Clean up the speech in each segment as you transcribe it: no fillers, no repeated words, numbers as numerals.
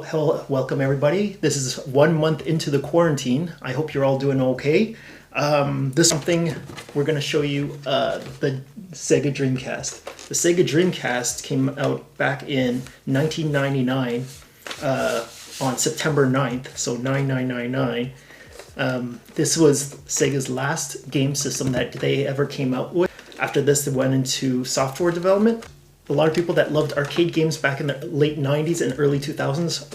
Hello, welcome everybody. This is 1 month into the quarantine. I hope you're all doing okay. This is something we're going to show you, the Sega Dreamcast. The Sega Dreamcast came out back in 1999 on September 9th, so 9999. This was Sega's last game system that they ever came out with. After this, they went into software development. A lot of people that loved arcade games back in the late 90s and early 2000s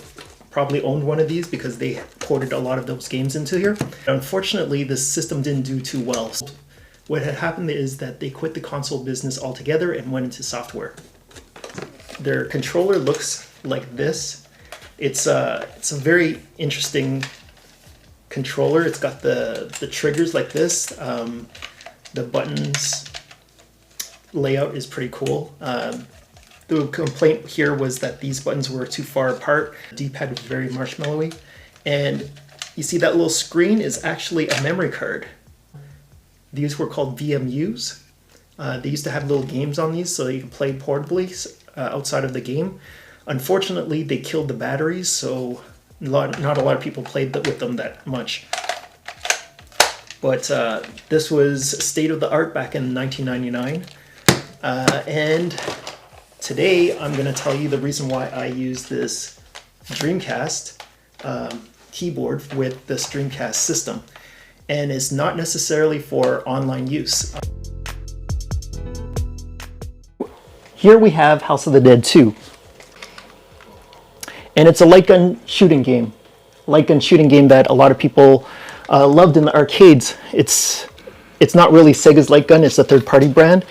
probably owned one of these because they ported a lot of those games into here. Unfortunately, the system didn't do too well. What had happened is that they quit the console business altogether and went into software. Their controller looks like this. It's a very interesting controller. It's got the triggers like this. The buttons layout is pretty cool. The complaint here was that these buttons were too far apart. The D-pad was very marshmallowy. And you see that little screen is actually a memory card. These were called VMUs. They used to have little games on these so you could play portably outside of the game. Unfortunately, they killed the batteries, so not a lot of people played with them that much. But this was state of the art back in 1999. And today I'm going to tell you the reason why I use this Dreamcast keyboard with this Dreamcast system. And it's not necessarily for online use. Here we have House of the Dead 2. And it's a light gun shooting game. Light gun shooting game that a lot of people loved in the arcades. It's not really Sega's light gun, it's a third-party brand.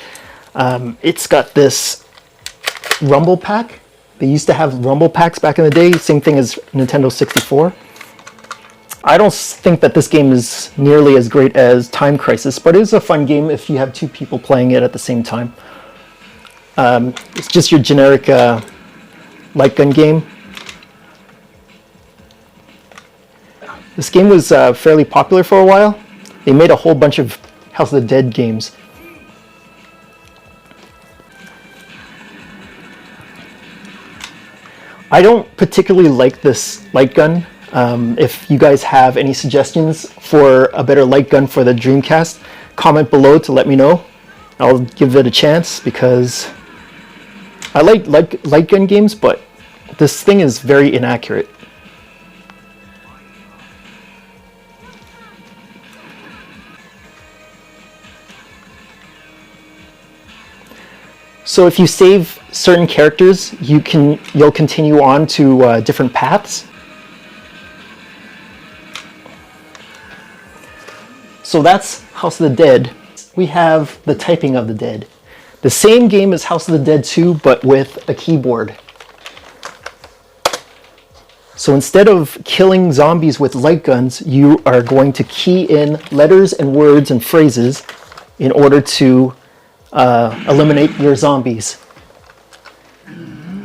It's got this rumble pack. They used to have rumble packs back in the day, same thing as Nintendo 64. I don't think that this game is nearly as great as Time Crisis, but it is a fun game if you have two people playing it at the same time. It's just your generic light gun game. This game was fairly popular for a while. They made a whole bunch of House of the Dead games. I don't particularly like this light gun. If you guys have any suggestions for a better light gun for the Dreamcast, comment below to let me know. I'll give it a chance because I like light gun games, but this thing is very inaccurate. So if you save certain characters, you'll continue on to different paths. So that's House of the Dead. We have the Typing of the Dead. The same game as House of the Dead 2, but with a keyboard. So instead of killing zombies with light guns, you are going to key in letters and words and phrases in order to eliminate your zombies.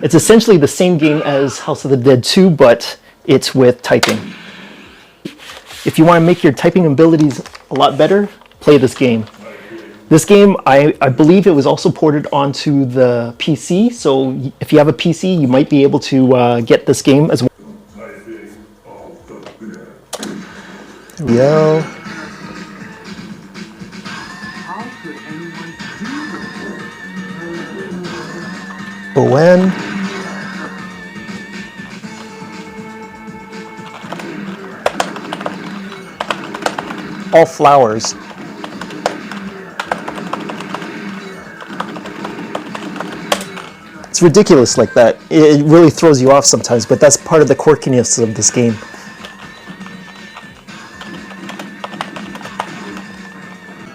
It's essentially the same game as House of the Dead 2, but it's with typing. If you want to make your typing abilities a lot better, play this game. This game, I believe it was also ported onto the PC, so if you have a PC, you might be able to get this game as well. Yeah. O-N. All flowers. It's ridiculous like that. It really throws you off sometimes, but that's part of the quirkiness of this game.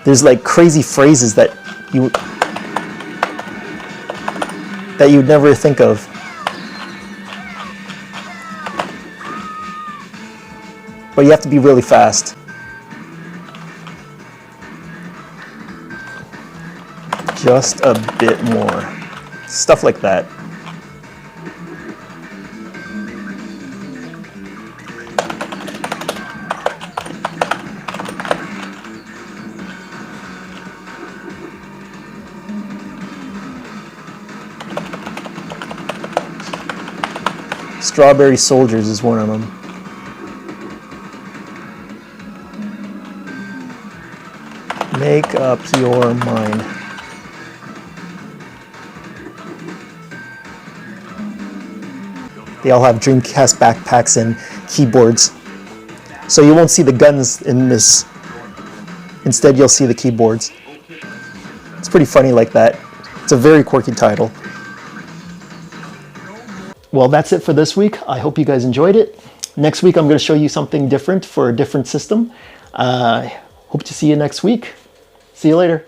There's like crazy phrases that you'd never think of. But you have to be really fast. Just a bit more. Stuff like that. Strawberry Soldiers is one of them. Make up your mind. They all have Dreamcast backpacks and keyboards. So you won't see the guns in this. Instead, you'll see the keyboards. It's pretty funny like that. It's a very quirky title. Well, that's it for this week. I hope you guys enjoyed it. Next week, I'm going to show you something different for a different system. Hope to see you next week. See you later.